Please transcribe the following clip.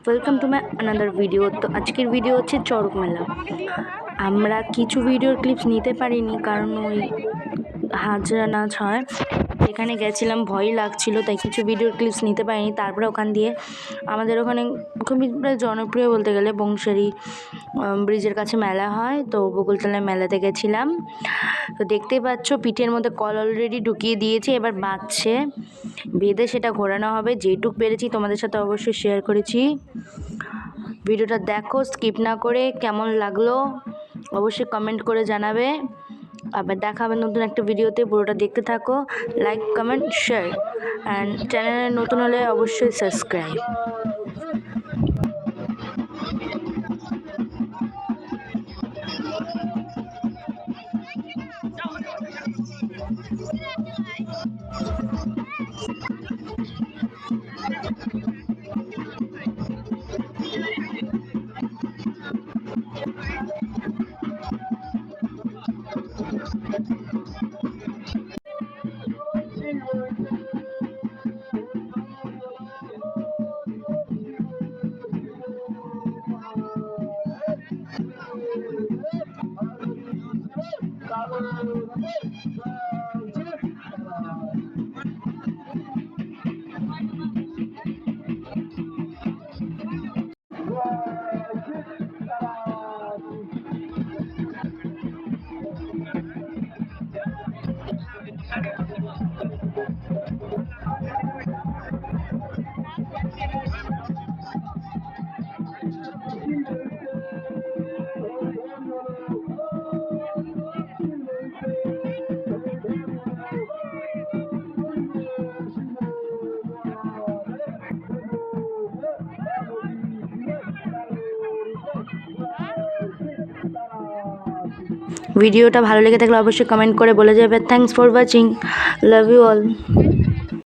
Welcome to my another video. তো আজকের video হচ্ছে চড়ক মেলা। আমরা কিছু ভিডিওর ক্লিপস নিতে পারিনি কারণ ওই হাজরা নাচ হয়, এখানে গেছিলাম, ভয় লাগছিল, তাই কিছু ভিডিওর ক্লিপস নিতে পারিনি। তারপরে ওখান দিয়ে আমাদের ওখানে খুবই প্রায় জনপ্রিয় বলতে গেলে বংশারি ব্রিজের কাছে মেলা হয়, তো বকুলতলায় মেলাতে গেছিলাম। তো দেখতেই পাচ্ছ পিঠের মধ্যে কল অলরেডি ঢুকিয়ে দিয়েছে, এবার বাঁধছে, বেঁধে সেটা ঘোরানো হবে। যেটুক পেরেছি তোমাদের সাথে অবশ্যই শেয়ার করেছি। ভিডিওটা দেখো স্কিপ না করে, কেমন লাগলো অবশ্যই কমেন্ট করে জানাবে। আবার দেখা হবে নতুন একটা ভিডিওতে, পুরোটা দেখতে থাকো। লাইক, কমেন্ট, শেয়ার, অ্যান্ড চ্যানেলে নতুন হলে অবশ্যই সাবস্ক্রাইব। ভিডিওটা ভালো লেগে থাকলে অবশ্যই কমেন্ট করে বলে যাবে। Thanks for watching, love you all.